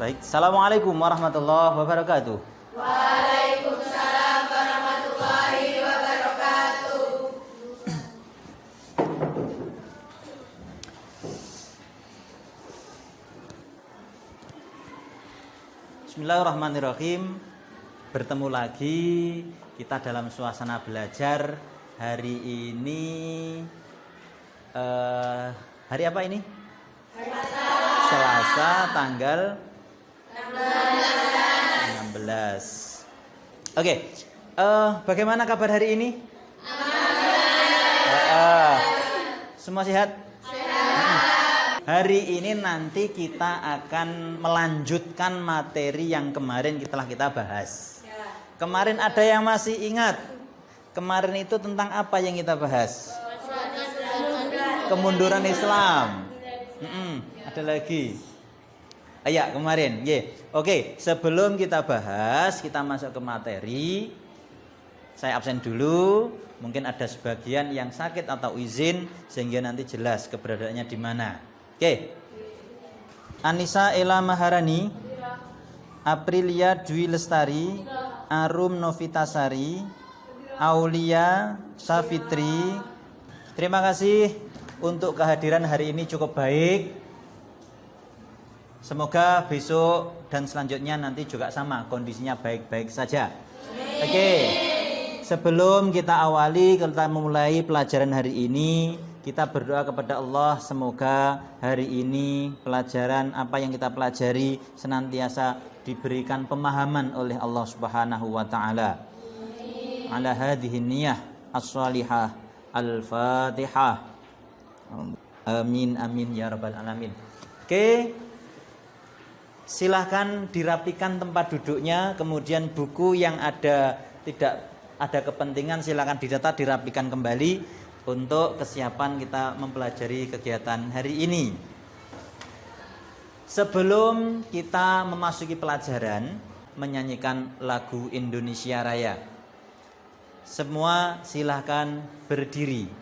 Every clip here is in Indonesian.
Baik, Assalamualaikum warahmatullahi wabarakatuh. Waalaikumsalam warahmatullahi wabarakatuh. Bismillahirrahmanirrahim. Bertemu lagi kita dalam suasana belajar. Hari ini hari apa ini? Selasa tanggal 16. Oke. Bagaimana kabar hari ini? Semua sehat? Hari ini nanti kita akan melanjutkan materi yang kemarin telah kita bahas. Kemarin ada yang masih ingat? Kemarin itu tentang apa yang kita bahas? Kemunduran Islam. Ada lagi. Ya, kemarin. Oke, sebelum kita bahas, kita masuk ke materi. Saya absen dulu. Mungkin ada sebagian yang sakit atau izin sehingga nanti jelas keberadaannya di mana. Oke. Anissa Ela Maharani, Aprilia Dwi Lestari, Arum Novitasari, Aulia Safitri. Terima kasih untuk kehadiran hari ini cukup baik. Semoga besok dan selanjutnya nanti juga sama, kondisinya baik-baik saja. Oke. Sebelum kita awali, kita memulai pelajaran hari ini, kita berdoa kepada Allah semoga hari ini pelajaran apa yang kita pelajari senantiasa diberikan pemahaman oleh Allah Subhanahu wa taala. Ala hadhihi niyyah as-shalihah al-Fatihah. Amin amin ya rabbal alamin. Oke. Silahkan dirapikan tempat duduknya, kemudian buku yang tidak ada kepentingan silahkan didata, dirapikan kembali untuk kesiapan kita mempelajari kegiatan hari ini. Sebelum kita memasuki pelajaran, menyanyikan lagu Indonesia Raya. Semua silahkan berdiri.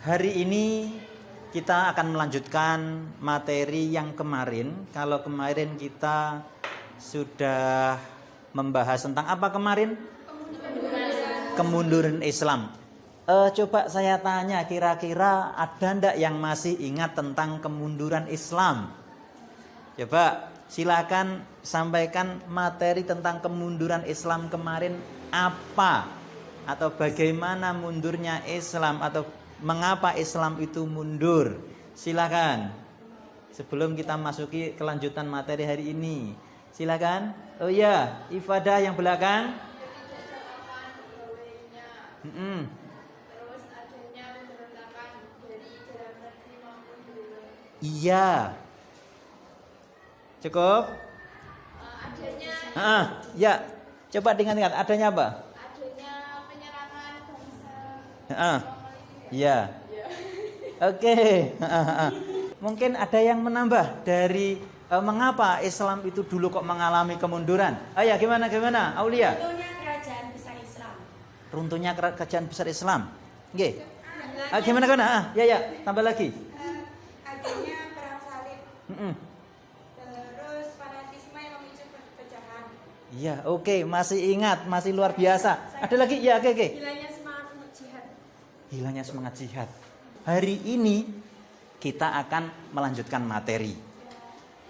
Hari ini kita akan melanjutkan materi yang kemarin. Kalau kemarin kita sudah membahas tentang apa kemarin? Kemunduran Islam. Coba saya tanya, kira-kira ada ndak yang masih ingat tentang kemunduran Islam? Coba silakan sampaikan materi tentang kemunduran Islam kemarin apa? Atau bagaimana mundurnya Islam atau mengapa Islam itu mundur? Silakan. Sebelum kita masuki kelanjutan materi hari ini, silakan. Oh iya, ifadah yang belakang. Terus adanya pemberontakan dari dalam negeri maupun di luar. Iya. Cukup? Adanya. Ya. Coba diingat-ingat. Adanya apa? Adanya penyerangan bangsa. Iya. Oke. Mungkin ada yang menambah dari mengapa Islam itu dulu kok mengalami kemunduran. Ya, gimana Aulia? Runtuhnya kerajaan besar Islam. Runtuhnya kerajaan besar Islam. Oke. Gimana? Ya, tambah lagi. Adanya perang salib. Terus fanatisme yang memicu perpecahan. Iya, oke, masih ingat, masih luar biasa. Ada lagi? Ya, oke. Hilangnya semangat jihad. Hilangnya semangat jihad. Hari ini kita akan melanjutkan materi.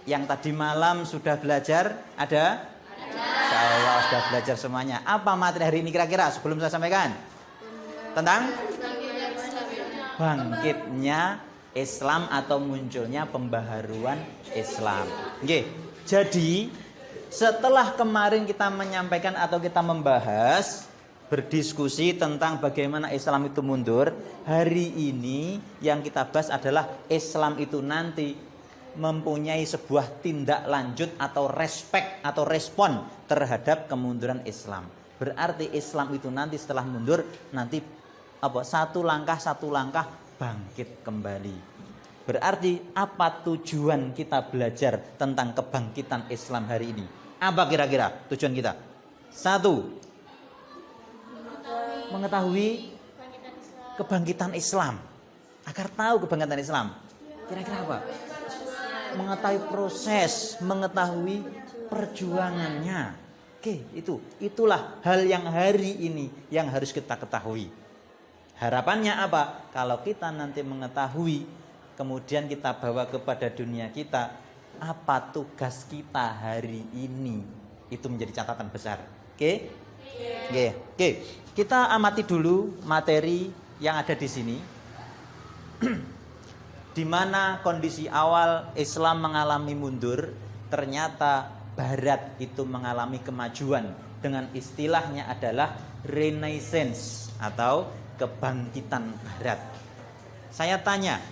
Yang tadi malam sudah belajar, ada? Insyaallah sudah belajar semuanya. Apa materi hari ini kira-kira sebelum saya sampaikan? Tentang bangkitnya Islam atau munculnya pembaharuan Islam. Oke. Jadi setelah kemarin kita menyampaikan atau kita membahas, berdiskusi tentang bagaimana Islam itu mundur, hari ini yang kita bahas adalah Islam itu nanti mempunyai sebuah tindak lanjut atau respek atau respon terhadap kemunduran Islam. Berarti Islam itu nanti setelah mundur nanti satu langkah bangkit kembali. Berarti apa tujuan kita belajar tentang kebangkitan Islam hari ini? Apa kira-kira tujuan kita? 1. Mengetahui kebangkitan Islam. Agar tahu kebangkitan Islam. Kira-kira apa? Mengetahui proses, mengetahui perjuangannya. Oke, itulah hal yang hari ini yang harus kita ketahui. Harapannya apa? Kalau kita nanti mengetahui, kemudian kita bawa kepada dunia kita, apa tugas kita hari ini? Itu menjadi catatan besar. Oke? Oke. Kita amati dulu materi yang ada di sini. Di mana kondisi awal Islam mengalami mundur, ternyata Barat itu mengalami kemajuan. Dengan istilahnya adalah Renaissance atau kebangkitan Barat. Saya tanya,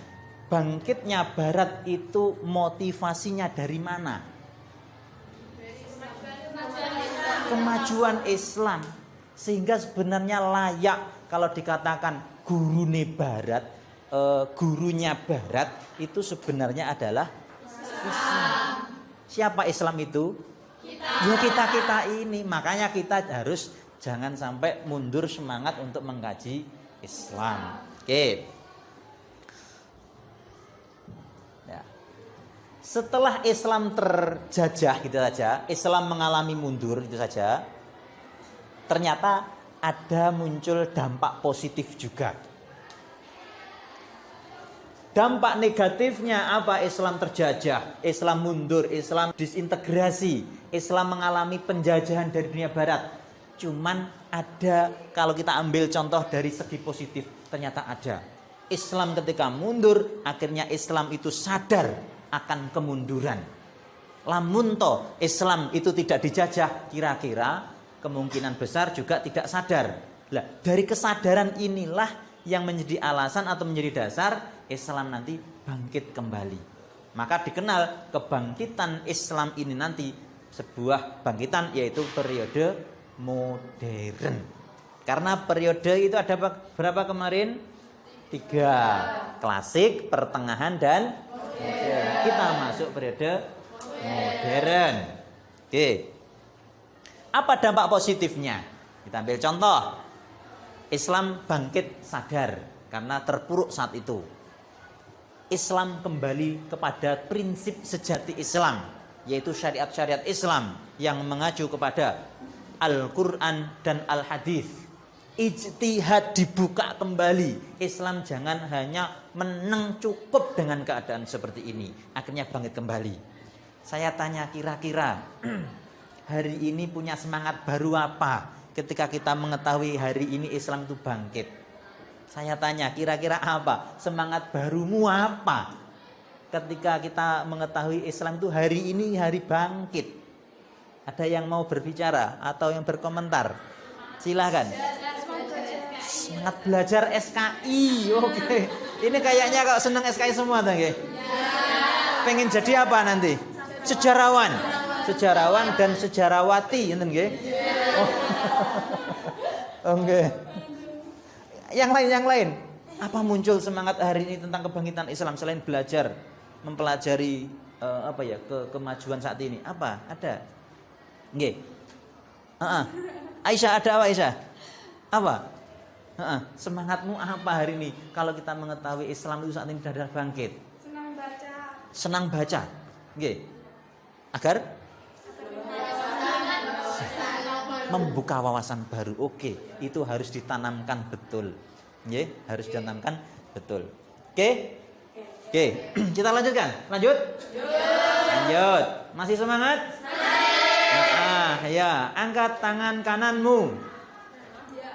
bangkitnya Barat itu motivasinya dari mana? Kemajuan Islam. Sehingga sebenarnya layak kalau dikatakan gurune Barat, gurunya Barat itu sebenarnya adalah Islam. Siapa Islam itu? Ya kita ini. Makanya kita harus jangan sampai mundur semangat untuk mengkaji Islam. Oke. Ya. Setelah Islam terjajah gitu saja, Islam mengalami mundur itu saja. Ternyata ada muncul dampak positif juga. Dampak negatifnya apa? Islam terjajah, Islam mundur, Islam disintegrasi, Islam mengalami penjajahan dari dunia Barat. Cuman ada, kalau kita ambil contoh dari segi positif, ternyata ada. Islam ketika mundur, akhirnya Islam itu sadar akan kemunduran. Lamun toh Islam itu tidak dijajah, kira-kira kemungkinan besar juga tidak sadar. Lah, dari kesadaran inilah yang menjadi alasan atau menjadi dasar Islam nanti bangkit kembali. Maka dikenal kebangkitan Islam ini nanti sebuah bangkitan, yaitu periode modern. Karena periode itu ada berapa kemarin? 3. Klasik, pertengahan, dan modern. Kita masuk periode modern. Oke. Apa dampak positifnya? Kita ambil contoh. Islam bangkit sadar karena terpuruk saat itu. Islam kembali kepada prinsip sejati Islam, yaitu syariat-syariat Islam yang mengacu kepada Al-Quran dan Al-Hadis. Ijtihad dibuka kembali. Islam jangan hanya menang cukup dengan keadaan seperti ini. Akhirnya bangkit kembali. Saya tanya, kira-kira hari ini punya semangat baru apa ketika kita mengetahui hari ini Islam itu bangkit? Saya tanya, kira-kira apa? Semangat barumu apa? Ketika kita mengetahui Islam itu hari ini hari bangkit. Ada yang mau berbicara atau yang berkomentar? Silahkan. Semangat belajar SKI. Oke. Ini kayaknya kalau senang SKI semua tuh, nggih. Pengen jadi apa nanti? Sejarawan. Sejarawan dan sejarawati, ngoten nggih. Oke. Yang lain. Apa muncul semangat hari ini tentang kebangkitan Islam selain belajar, mempelajari kemajuan saat ini? Apa? Ada? Nggih. Aisyah, ada apa Aisyah? Apa? Semangatmu apa hari ini kalau kita mengetahui Islam itu saat ini sudah bangkit? Senang baca. Senang baca. Nggih. Agar membuka wawasan baru. Oke, itu harus ditanamkan betul. Nggih, harus ditanamkan betul. Oke? Oke, kita lanjutkan. Lanjut? Lanjut. Masih semangat? Ya, angkat tangan kananmu.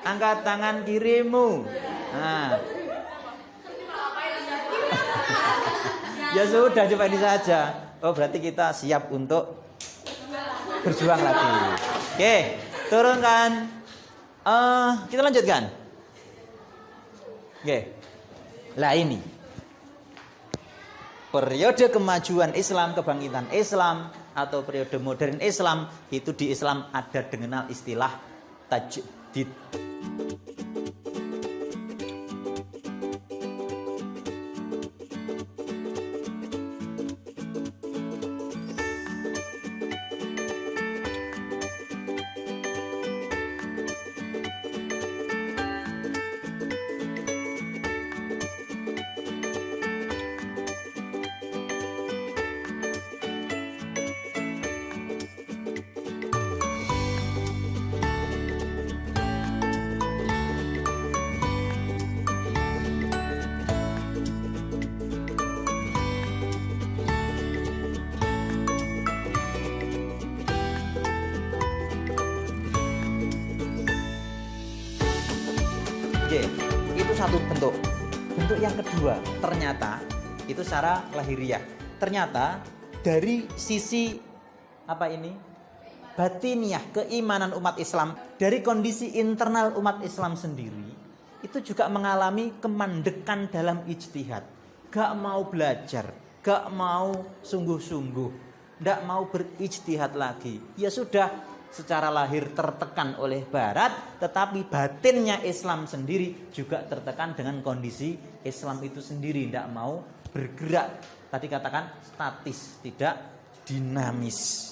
Angkat tangan kirimu. Nah. Ya sudah, coba ini saja. Oh, berarti kita siap untuk berjuang lagi. Oke, turunkan. Kita lanjutkan. Oke. Lah ini periode kemajuan Islam, kebangkitan Islam atau periode modern Islam, itu di Islam ada dengan istilah tajdid. Oke, itu satu bentuk. Bentuk yang kedua, ternyata itu secara lahiriah. Ternyata dari sisi apa ini? Batiniah, keimanan umat Islam, dari kondisi internal umat Islam sendiri, itu juga mengalami kemandekan dalam ijtihad. Gak mau belajar, gak mau sungguh-sungguh, gak mau berijtihad lagi. Ya sudah, secara lahir tertekan oleh Barat, tetapi batinnya Islam sendiri juga tertekan dengan kondisi Islam itu sendiri, tidak mau bergerak. Tadi katakan statis, tidak dinamis.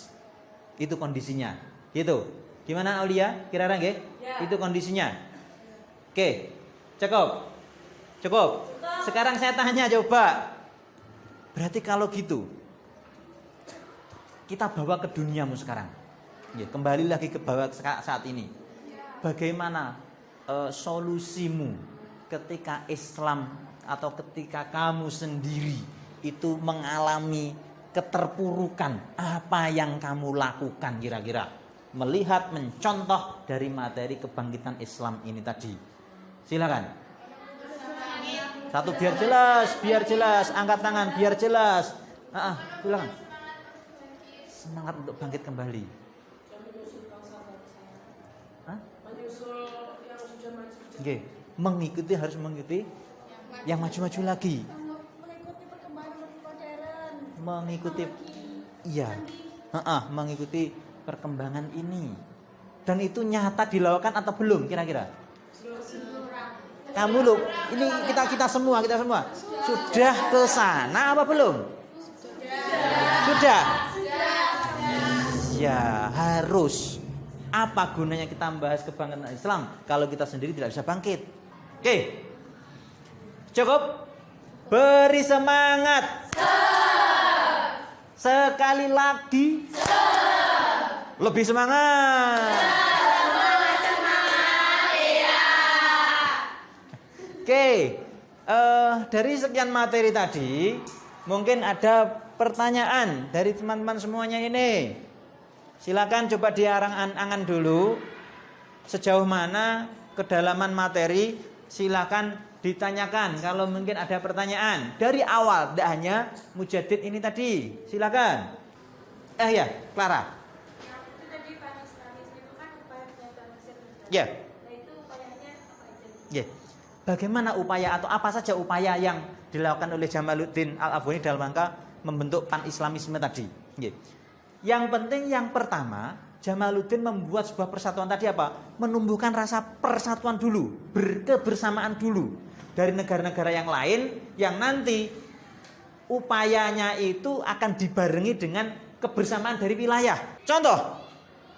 Itu kondisinya. Gitu. Gimana Aulia? Kira-kira nggih? Ya. Itu kondisinya. Oke. Cukup. Cukup. Sekarang saya tanya coba. Berarti kalau gitu, kita bawa ke duniamu sekarang. Ya, kembali lagi ke bawah saat ini. Bagaimana solusimu ketika Islam atau ketika kamu sendiri itu mengalami keterpurukan? Apa yang kamu lakukan kira-kira? Melihat, mencontoh dari materi kebangkitan Islam ini tadi. Silakan. Satu biar jelas, angkat tangan biar jelas. Silakan. Semangat untuk bangkit kembali. Menyusul yang sudah maju. Oke, harus mengikuti yang maju-maju lagi. Mengikuti perkembangan modern. Mengikuti, iya, mengikuti perkembangan ini. Dan itu nyata dilakukan atau belum kira-kira? Kamu loh, ini kita semua sudah ke sana apa belum? Sudah. Ya harus. Apa gunanya kita membahas kebangkitan Islam kalau kita sendiri tidak bisa bangkit? Oke, cukup. Beri semangat. Sekali lagi. Lebih semangat. Oke, dari sekian materi tadi, mungkin ada pertanyaan dari teman-teman semuanya ini. Silakan coba diarang-angan dulu. Sejauh mana kedalaman materi, silakan ditanyakan kalau mungkin ada pertanyaan. Dari awal, tidak hanya Mujadid ini tadi. Silakan. Ya, Clara. Itu tadi Panis itu kan upaya penyataan Mesir. Ya. Nah itu upayanya apa aja? Ya. Bagaimana upaya atau apa saja upaya yang dilakukan oleh Jamaluddin Al-Afghani dalam rangka membentuk pan-islamisme tadi? Ya. Yang penting yang pertama, Jamaluddin membuat sebuah persatuan tadi apa? Menumbuhkan rasa persatuan dulu, berkebersamaan dulu dari negara-negara yang lain yang nanti upayanya itu akan dibarengi dengan kebersamaan dari wilayah. Contoh,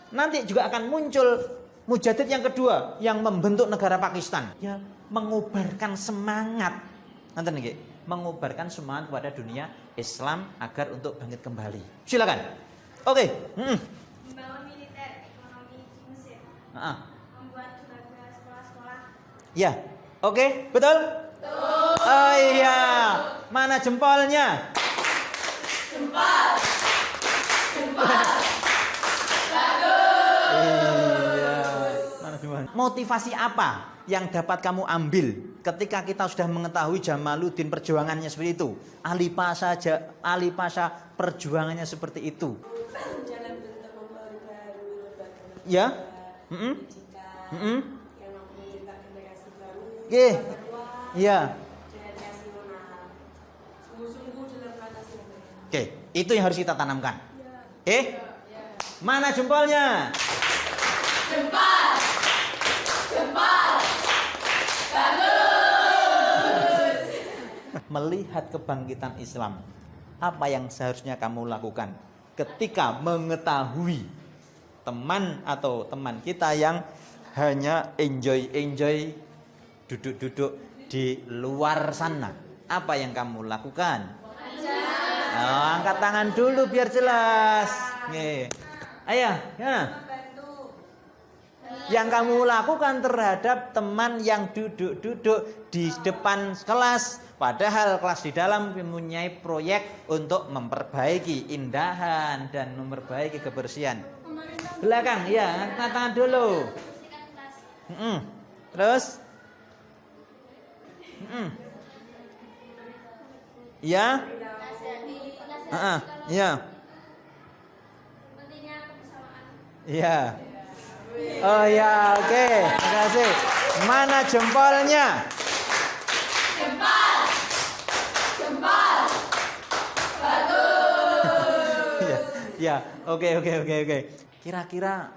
nanti juga akan muncul Mujadid yang kedua yang membentuk negara Pakistan. Ya, mengobarkan semangat. Nanti nih, mengobarkan semangat kepada dunia Islam agar untuk bangkit kembali. Silakan. Oke. Membangun militer, ekonomi di Mesir. Membuat lembaga sekolah-sekolah. Ya. Oke, betul? Betul. Oh iya. Mana jempolnya? Jempol. Iya. Mana jempolnya? Motivasi apa yang dapat kamu ambil ketika kita sudah mengetahui Jamaluddin perjuangannya seperti itu? Ali Pasha perjuangannya seperti itu. Jalan bentuk memperbarui lembaga. Ya. Yang mampu mencetak generasi baru. Iya. Dan nasional. Sungguh-sungguh dalam mengatasi negara. Oke, itu yang harus kita tanamkan. Mana jempolnya? Jempol. Bagus. Melihat kebangkitan Islam, apa yang seharusnya kamu lakukan ketika mengetahui teman atau teman kita yang hanya enjoy duduk-duduk di luar sana? Apa yang kamu lakukan? Angkat tangan dulu biar jelas. Nih. Ayo, ya. Yang kamu lakukan terhadap teman yang duduk-duduk di depan kelas, padahal kelas di dalam mempunyai proyek untuk memperbaiki indahan dan memperbaiki kebersihan. Belakang, ya, angkat tangan dulu. Terus, Ya. Ya. Pentingnya kebersamaan. Iya. Oh ya, oke. Terima kasih. Mana jempolnya? Jempol. Jempol. Ya, ya. Oke. Kira-kira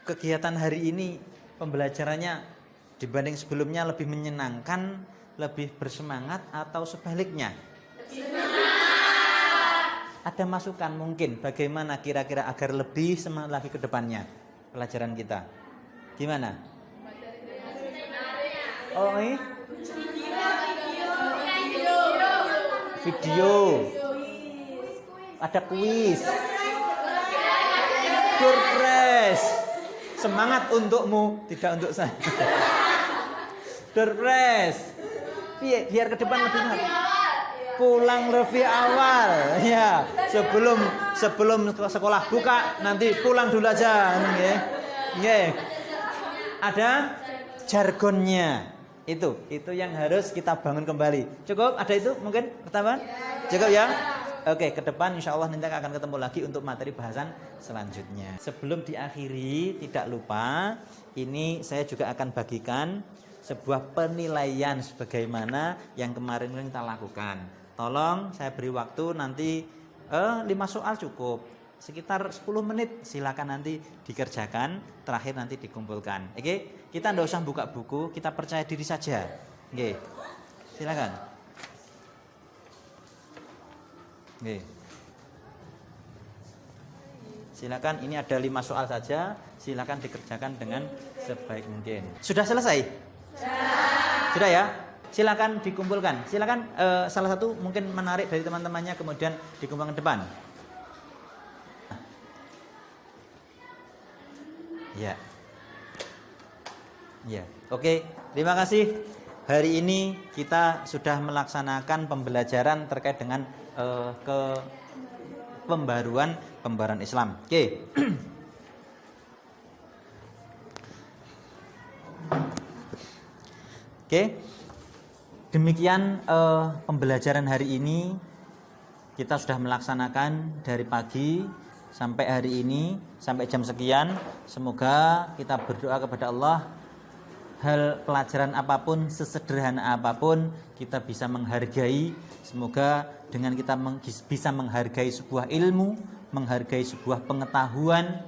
kegiatan hari ini pembelajarannya dibanding sebelumnya lebih menyenangkan, lebih bersemangat atau sebaliknya? Ada masukan mungkin bagaimana kira-kira agar lebih semangat lagi ke depannya pelajaran kita? Gimana? Oh, ini? Video. Ada kuis. Surprise. Semangat untukmu, tidak untuk saya. Surprise. Biar ke depan lebih semangat. Pulang lebih awal, ya. Sebelum sekolah buka, nanti pulang dulu aja, nggih. Ada jargonnya. Itu yang harus kita bangun kembali. Cukup? Ada itu mungkin pertama? Cukup ya? Oke, ke depan insya Allah nanti akan ketemu lagi untuk materi bahasan selanjutnya. Sebelum diakhiri, tidak lupa ini saya juga akan bagikan sebuah penilaian sebagaimana yang kemarin kita lakukan. Tolong saya beri waktu nanti 5 soal cukup. Sekitar 10 menit silakan nanti dikerjakan, terakhir nanti dikumpulkan. Oke? Kita tidak usah buka buku, kita percaya diri saja. Oke. Silakan. Oke. Silakan, ini ada 5 soal saja, silakan dikerjakan dengan sebaik mungkin. Sudah selesai? Sudah ya? Silakan dikumpulkan. Silakan salah satu mungkin menarik dari teman-temannya kemudian dikumpulkan ke depan. Ya. Ya. Oke, terima kasih. Hari ini kita sudah melaksanakan pembelajaran terkait dengan pembaruan Islam. Oke. Oke. Demikian pembelajaran hari ini kita sudah melaksanakan dari pagi sampai hari ini sampai jam sekian. Semoga kita berdoa kepada Allah hal pelajaran apapun, sesederhana apapun kita bisa menghargai. Semoga dengan kita bisa menghargai sebuah ilmu, menghargai sebuah pengetahuan,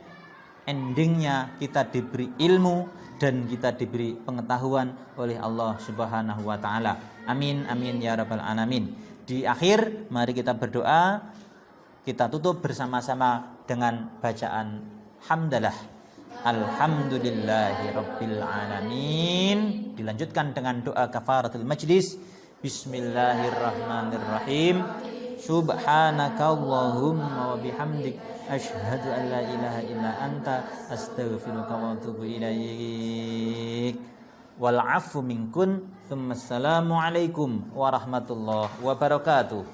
endingnya kita diberi ilmu dan kita diberi pengetahuan oleh Allah Subhanahu wa taala. Amin amin ya rabbal alamin. Di akhir mari kita berdoa. Kita tutup bersama-sama dengan bacaan hamdalah. Alhamdulillahi rabbil alamin. Dilanjutkan dengan doa kafaratul majlis. Bismillahirrahmanirrahim. Subhanakallahumma wa bihamdik asyhadu an la ilaha illa anta astaghfiruka wa atubu ilaik. Wal afu minkun. Assalamualaikum warahmatullahi wabarakatuh.